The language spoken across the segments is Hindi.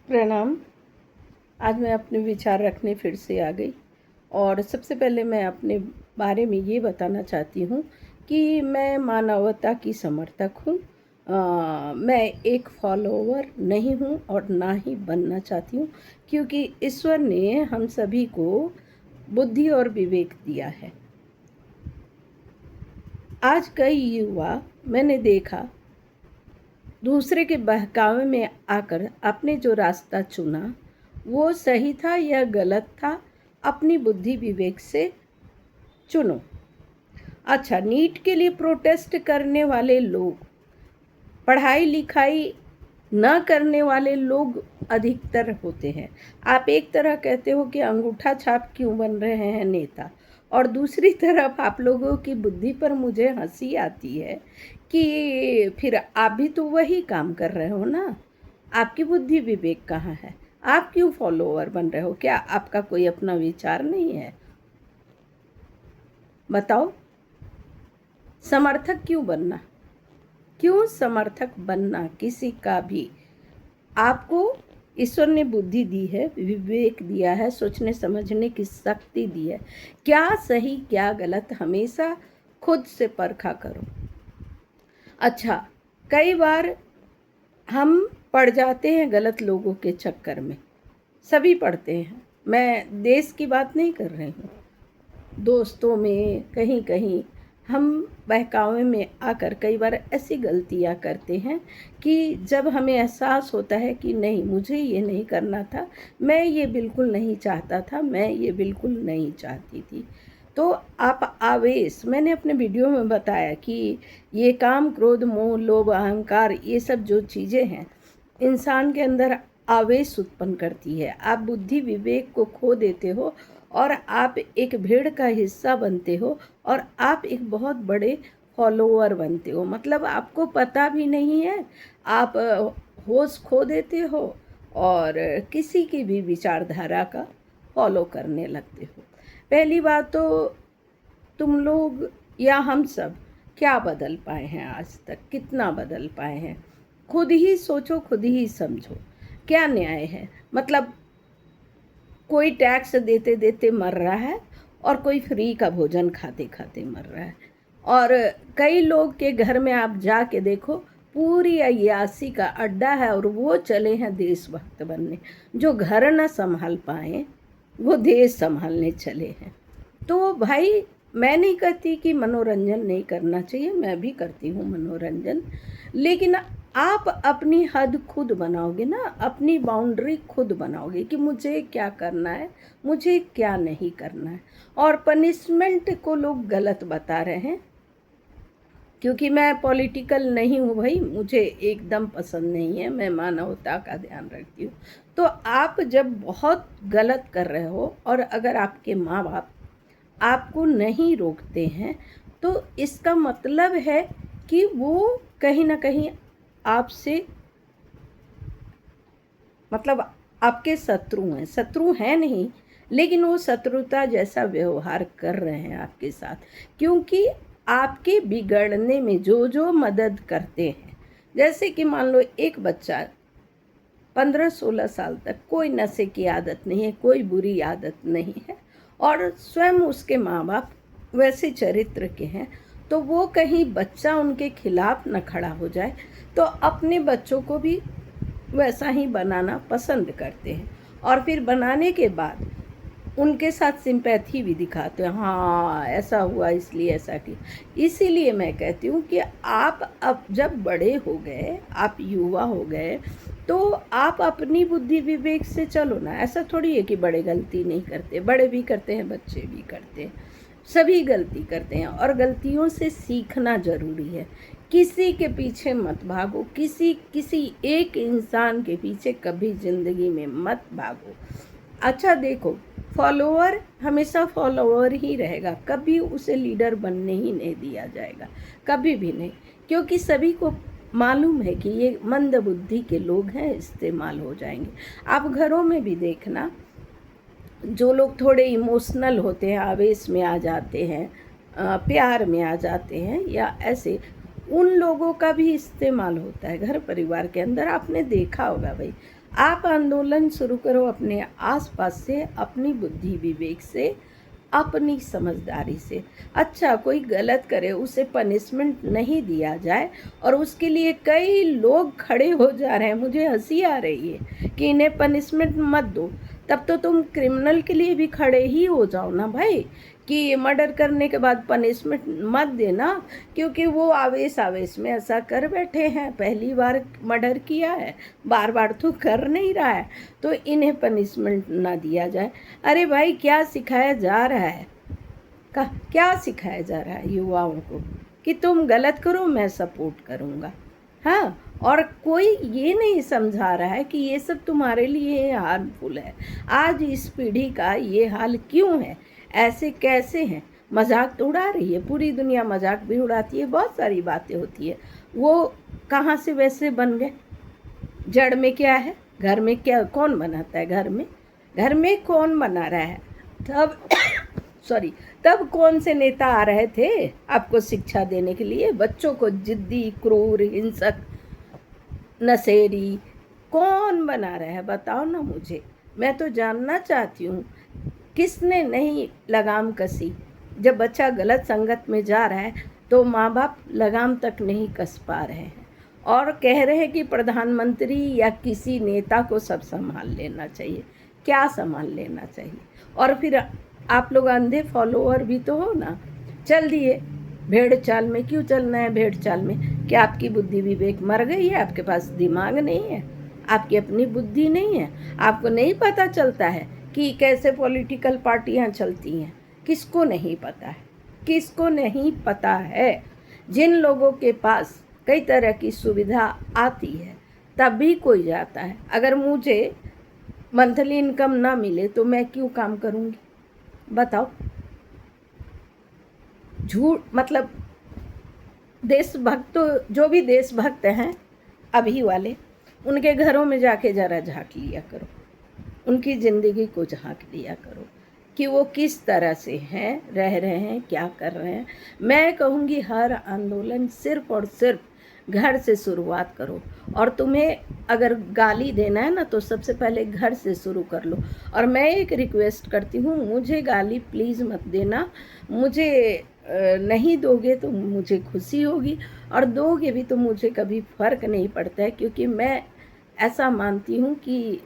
प्रणाम। आज मैं अपने विचार रखने फिर से आ गई और सबसे पहले मैं अपने बारे में ये बताना चाहती हूँ कि मैं मानवता की समर्थक हूँ। मैं एक फॉलोवर नहीं हूँ और ना ही बनना चाहती हूँ, क्योंकि ईश्वर ने हम सभी को बुद्धि और विवेक दिया है। आज कई युवा मैंने देखा दूसरे के बहकावे में आकर आपने जो रास्ता चुना वो सही था या गलत था, अपनी बुद्धि विवेक से चुनो। अच्छा, नीट के लिए प्रोटेस्ट करने वाले लोग, पढ़ाई लिखाई न करने वाले लोग अधिकतर होते हैं। आप एक तरह कहते हो कि अंगूठा छाप क्यों बन रहे हैं नेता, और दूसरी तरफ आप लोगों की बुद्धि पर मुझे हंसी आती है कि फिर आप भी तो वही काम कर रहे हो ना। आपकी बुद्धि विवेक कहाँ है? आप क्यों फॉलोअर बन रहे हो? क्या आपका कोई अपना विचार नहीं है? बताओ, समर्थक क्यों बनना? क्यों समर्थक बनना किसी का भी? आपको ईश्वर ने बुद्धि दी है, विवेक दिया है, सोचने समझने की शक्ति दी है। क्या सही क्या गलत हमेशा खुद से परखा करो। अच्छा, कई बार हम पड़ जाते हैं गलत लोगों के चक्कर में। सभी पढ़ते हैं, मैं देश की बात नहीं कर रही हूँ। दोस्तों में कहीं कहीं हम बहकावे में आकर कई बार ऐसी गलतियाँ करते हैं कि जब हमें एहसास होता है कि नहीं, मुझे ये नहीं करना था, मैं ये बिल्कुल नहीं चाहता था, मैं ये बिल्कुल नहीं चाहती थी, तो आप आवेश, मैंने अपने वीडियो में बताया कि ये काम, क्रोध, मोह, लोभ, अहंकार, ये सब जो चीज़ें हैं इंसान के अंदर आवेश उत्पन्न करती है। आप बुद्धि विवेक को खो देते हो और आप एक भीड़ का हिस्सा बनते हो और आप एक बहुत बड़े फॉलोअर बनते हो। मतलब आपको पता भी नहीं है, आप होश खो देते हो और किसी की भी विचारधारा का फॉलो करने लगते हो। पहली बात तो तुम लोग या हम सब क्या बदल पाए हैं आज तक? कितना बदल पाए हैं? खुद ही सोचो, खुद ही समझो। क्या न्याय है? मतलब कोई टैक्स देते देते मर रहा है और कोई फ्री का भोजन खाते खाते मर रहा है। और कई लोग के घर में आप जाके देखो, पूरी अय्यासी का अड्डा है और वो चले हैं देशभक्त बनने। जो घर न संभाल पाए वो देश संभालने चले हैं। तो भाई, मैं नहीं कहती कि मनोरंजन नहीं करना चाहिए, मैं भी करती हूँ मनोरंजन, लेकिन आप अपनी हद खुद बनाओगे ना, अपनी बाउंड्री खुद बनाओगे कि मुझे क्या करना है, मुझे क्या नहीं करना है। और पनिशमेंट को लोग गलत बता रहे हैं, क्योंकि मैं पॉलिटिकल नहीं हूँ भाई, मुझे एकदम पसंद नहीं है, मैं मानवता का ध्यान रखती हूँ। तो आप जब बहुत गलत कर रहे हो और अगर आपके माँ बाप आपको नहीं रोकते हैं, तो इसका मतलब है कि वो कहीं ना कहीं आपसे, मतलब आपके शत्रु हैं। शत्रु हैं नहीं, लेकिन वो शत्रुता जैसा व्यवहार कर रहे हैं आपके साथ, क्योंकि आपके बिगड़ने में जो जो मदद करते हैं, जैसे कि मान लो एक बच्चा 15-16 साल तक कोई नशे की आदत नहीं है, कोई बुरी आदत नहीं है, और स्वयं उसके माँ बाप वैसे चरित्र के हैं, तो वो कहीं बच्चा उनके खिलाफ न खड़ा हो जाए, तो अपने बच्चों को भी वैसा ही बनाना पसंद करते हैं। और फिर बनाने के बाद उनके साथ सिंपैथी भी दिखाते हैं, हाँ ऐसा हुआ इसलिए ऐसा किया। इसीलिए मैं कहती हूँ कि आप अब जब बड़े हो गए, आप युवा हो गए, तो आप अपनी बुद्धि विवेक से चलो ना। ऐसा थोड़ी है कि बड़े गलती नहीं करते, बड़े भी करते हैं, बच्चे भी करते हैं, सभी गलती करते हैं, और गलतियों से सीखना ज़रूरी है। किसी के पीछे मत भागो, किसी एक इंसान के पीछे कभी ज़िंदगी में मत भागो। अच्छा देखो, फॉलोअर हमेशा फॉलोअर ही रहेगा, कभी उसे लीडर बनने ही नहीं दिया जाएगा, कभी भी नहीं, क्योंकि सभी को मालूम है कि ये मंद बुद्धि के लोग हैं, इस्तेमाल हो जाएंगे। आप घरों में भी देखना, जो लोग थोड़े इमोशनल होते हैं, आवेश में आ जाते हैं, प्यार में आ जाते हैं, या ऐसे, उन लोगों का भी इस्तेमाल होता है घर परिवार के अंदर। आपने देखा होगा भाई, आप आंदोलन शुरू करो अपने आसपास से, अपनी बुद्धि विवेक से, अपनी समझदारी से। अच्छा, कोई गलत करे उसे पनिशमेंट नहीं दिया जाए और उसके लिए कई लोग खड़े हो जा रहे हैं, मुझे हंसी आ रही है कि इन्हें पनिशमेंट मत दो, तब तो तुम क्रिमिनल के लिए भी खड़े ही हो जाओ ना भाई, कि मर्डर करने के बाद पनिशमेंट मत देना, क्योंकि वो आवेश आवेश में ऐसा कर बैठे हैं, पहली बार मर्डर किया है, बार बार तो कर नहीं रहा है, तो इन्हें पनिशमेंट ना दिया जाए। अरे भाई, क्या सिखाया जा रहा है, क्या सिखाया जा रहा है युवाओं को कि तुम गलत करो मैं सपोर्ट करूँगा। हाँ, और कोई ये नहीं समझा रहा है कि ये सब तुम्हारे लिए हार्मफुल है। आज इस पीढ़ी का ये हाल क्यों है, ऐसे कैसे हैं। मजाक तो उड़ा रही है पूरी दुनिया, मजाक भी उड़ाती है, बहुत सारी बातें होती है। वो कहाँ से वैसे बन गए, जड़ में क्या है, घर में क्या कौन बनाता है, घर में कौन बना रहा है। तब सॉरी तब कौन से नेता आ रहे थे आपको शिक्षा देने के लिए, बच्चों को जिद्दी, क्रूर, हिंसक, नशेड़ी कौन बना रहा है, बताओ ना मुझे। मैं तो जानना चाहती हूँ किसने नहीं लगाम कसी। जब बच्चा गलत संगत में जा रहा है तो माँ बाप लगाम तक नहीं कस पा रहे हैं और कह रहे हैं कि प्रधानमंत्री या किसी नेता को सब संभाल लेना चाहिए। क्या संभाल लेना चाहिए? और फिर आप लोग अंधे फॉलोअर भी तो हो ना, चल दिए भेड़ चाल में। क्यों चलना है भेड़ चाल में? क्या आपकी बुद्धि विवेक मर गई है? आपके पास दिमाग नहीं है? आपकी अपनी बुद्धि नहीं है? आपको नहीं पता चलता है कि कैसे पॉलिटिकल पार्टियां चलती हैं? किसको नहीं पता है? किसको नहीं पता है? जिन लोगों के पास कई तरह की सुविधा आती है तब भी कोई जाता है। अगर मुझे मंथली इनकम ना मिले तो मैं क्यों काम करूँगी, बताओ। झूठ, मतलब देशभक्त, तो जो भी देशभक्त हैं अभी वाले, उनके घरों में जाके ज़रा झांक लिया करो, उनकी ज़िंदगी को झांक लिया करो कि वो किस तरह से हैं, रह रहे हैं, क्या कर रहे हैं। मैं कहूँगी हर आंदोलन सिर्फ और सिर्फ घर से शुरुआत करो। और तुम्हें अगर गाली देना है ना तो सबसे पहले घर से शुरू कर लो। और मैं एक रिक्वेस्ट करती हूँ, मुझे गाली प्लीज़ मत देना। मुझे नहीं दोगे तो मुझे खुशी होगी, और दोगे भी तो मुझे कभी फ़र्क नहीं पड़ता है, क्योंकि मैं ऐसा मानती हूँ कि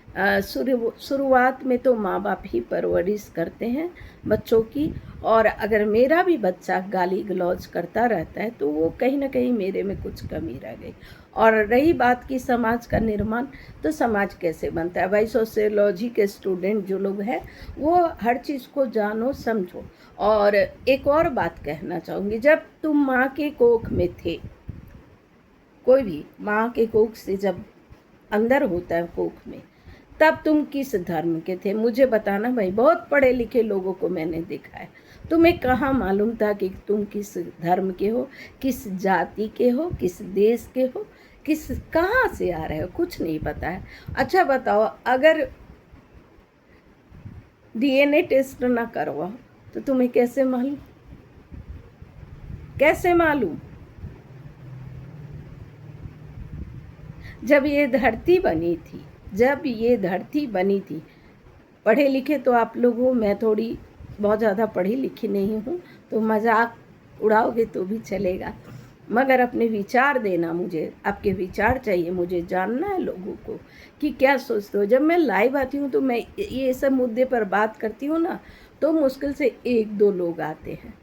शुरुआत में तो माँ बाप ही परवरिश करते हैं बच्चों की। और अगर मेरा भी बच्चा गाली गलौज करता रहता है तो वो कहीं ना कहीं मेरे में कुछ कमी रह गई। और रही बात की समाज का निर्माण, तो समाज कैसे बनता है भाई? सोशियोलॉजी के स्टूडेंट जो लोग हैं वो हर चीज़ को जानो समझो। और एक और बात कहना चाहूँगी, जब तुम माँ के कोख में थे, कोई भी माँ के कोख से जब अंदर होता है कोख में, तब तुम किस धर्म के थे? मुझे बताना भाई। बहुत पढ़े लिखे लोगों को मैंने देखा है, तुम्हें कहाँ मालूम था कि तुम किस धर्म के हो, किस जाति के हो, किस देश के हो, कहाँ से आ रहे हो, कुछ नहीं पता है। अच्छा बताओ, अगर डीएनए टेस्ट ना करवाओ तो तुम्हें कैसे मालूम? कैसे मालूम? जब ये धरती बनी थी, पढ़े लिखे तो आप लोग हो, मैं थोड़ी बहुत ज़्यादा पढ़ी लिखी नहीं हूँ, तो मजाक उड़ाओगे तो भी चलेगा, मगर अपने विचार देना। मुझे आपके विचार चाहिए, मुझे जानना है लोगों को कि क्या सोचते हो। जब मैं लाइव आती हूँ तो मैं ये सब मुद्दे पर बात करती हूँ ना, तो मुश्किल से 1-2 लोग आते हैं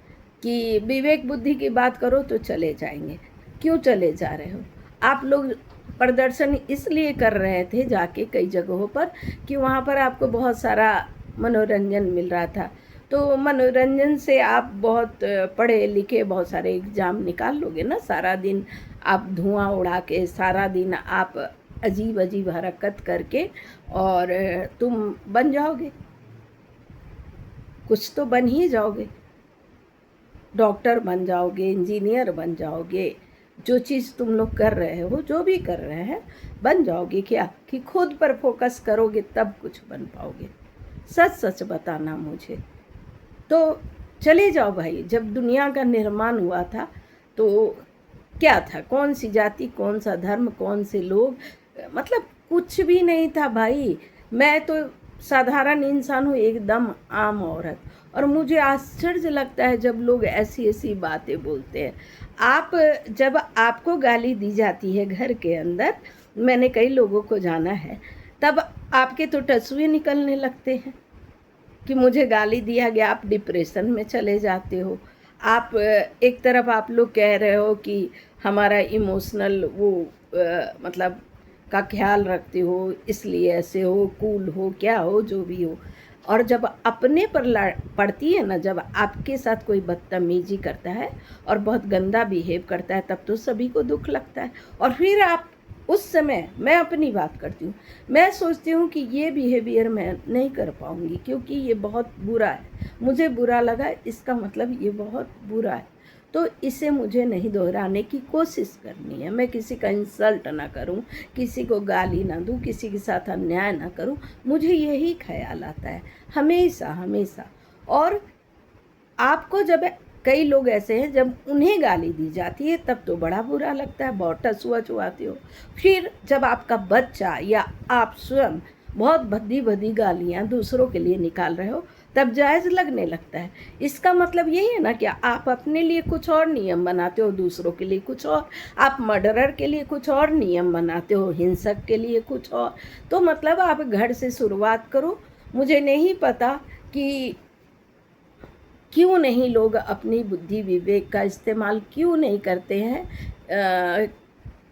कि विवेक बुद्धि की बात करो तो चले जाएंगे। क्यों चले जा रहे हो? आप लोग प्रदर्शन इसलिए कर रहे थे जाके कई जगहों पर कि वहाँ पर आपको बहुत सारा मनोरंजन मिल रहा था। तो मनोरंजन से आप बहुत पढ़े लिखे बहुत सारे एग्ज़ाम निकाल लोगे ना। सारा दिन आप धुआं उड़ा के, सारा दिन आप अजीब अजीब हरकत करके, और तुम बन जाओगे, कुछ तो बन ही जाओगे। डॉक्टर बन जाओगे, इंजीनियर बन जाओगे, जो चीज़ तुम लोग कर रहे हो, जो भी कर रहे हैं, बन जाओगे। क्या कि खुद पर फोकस करोगे तब कुछ बन पाओगे? सच सच बताना मुझे। तो चले जाओ भाई। जब दुनिया का निर्माण हुआ था तो क्या था? कौन सी जाति, कौन सा धर्म, कौन से लोग, मतलब कुछ भी नहीं था भाई। मैं तो साधारण इंसान हूँ, एकदम आम औरत, और मुझे आश्चर्य लगता है जब लोग ऐसी ऐसी बातें बोलते हैं। आप जब आपको गाली दी जाती है घर के अंदर, मैंने कई लोगों को जाना है, तब आपके तो टसुए निकलने लगते हैं कि मुझे गाली दिया गया। आप डिप्रेशन में चले जाते हो। आप एक तरफ आप लोग कह रहे हो कि हमारा इमोशनल वो मतलब का ख्याल रखते हो, इसलिए ऐसे हो, कूल हो, क्या हो, जो भी हो। और जब अपने पर पड़ती है ना, जब आपके साथ कोई बदतमीजी करता है और बहुत गंदा बिहेव करता है, तब तो सभी को दुख लगता है। और फिर आप उस समय, मैं अपनी बात करती हूँ, मैं सोचती हूँ कि ये बिहेवियर मैं नहीं कर पाऊँगी, क्योंकि ये बहुत बुरा है। मुझे बुरा लगा, इसका मतलब ये बहुत बुरा है, तो इसे मुझे नहीं दोहराने की कोशिश करनी है। मैं किसी का इंसल्ट ना करूं, किसी को गाली ना दूं, किसी के साथ अन्याय ना करूं। मुझे यही ख्याल आता है हमेशा हमेशा। और आपको जब कई लोग ऐसे हैं, जब उन्हें गाली दी जाती है तब तो बड़ा बुरा लगता है, बहुत टसुआ चुआते हो। फिर जब आपका बच्चा या आप स्वयं बहुत भद्दी भद्दी गालियाँ दूसरों के लिए निकाल रहे हो, तब जायज़ लगने लगता है। इसका मतलब यही है ना कि आप अपने लिए कुछ और नियम बनाते हो, दूसरों के लिए कुछ और। आप मर्डरर के लिए कुछ और नियम बनाते हो, हिंसक के लिए कुछ और। तो मतलब आप घर से शुरुआत करो। मुझे नहीं पता कि क्यों नहीं लोग अपनी बुद्धि विवेक का इस्तेमाल क्यों नहीं करते हैं।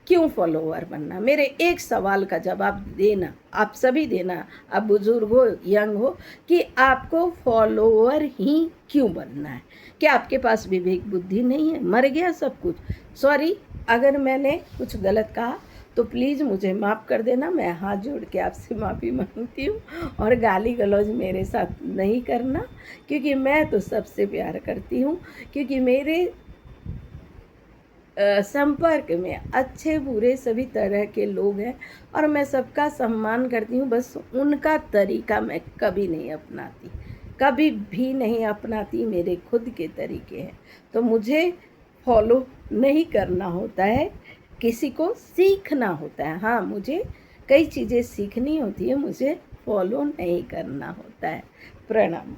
क्यों फॉलोवर बनना? मेरे एक सवाल का जवाब देना, आप सभी देना, आप बुजुर्ग हो, यंग हो, कि आपको फॉलोवर ही क्यों बनना है? क्या आपके पास विवेक बुद्धि नहीं है? मर गया सब कुछ? सॉरी, अगर मैंने कुछ गलत कहा तो प्लीज़ मुझे माफ़ कर देना। मैं हाथ जोड़ के आपसे माफ़ी मांगती हूँ, और गाली गलौज मेरे साथ नहीं करना, क्योंकि मैं तो सबसे प्यार करती हूँ। क्योंकि मेरे संपर्क में अच्छे बुरे सभी तरह के लोग हैं, और मैं सबका सम्मान करती हूँ। बस उनका तरीका मैं कभी नहीं अपनाती, कभी भी नहीं अपनाती। मेरे खुद के तरीके हैं, तो मुझे फॉलो नहीं करना होता है, किसी को सीखना होता है। हाँ, मुझे कई चीज़ें सीखनी होती है, मुझे फॉलो नहीं करना होता है। प्रणाम।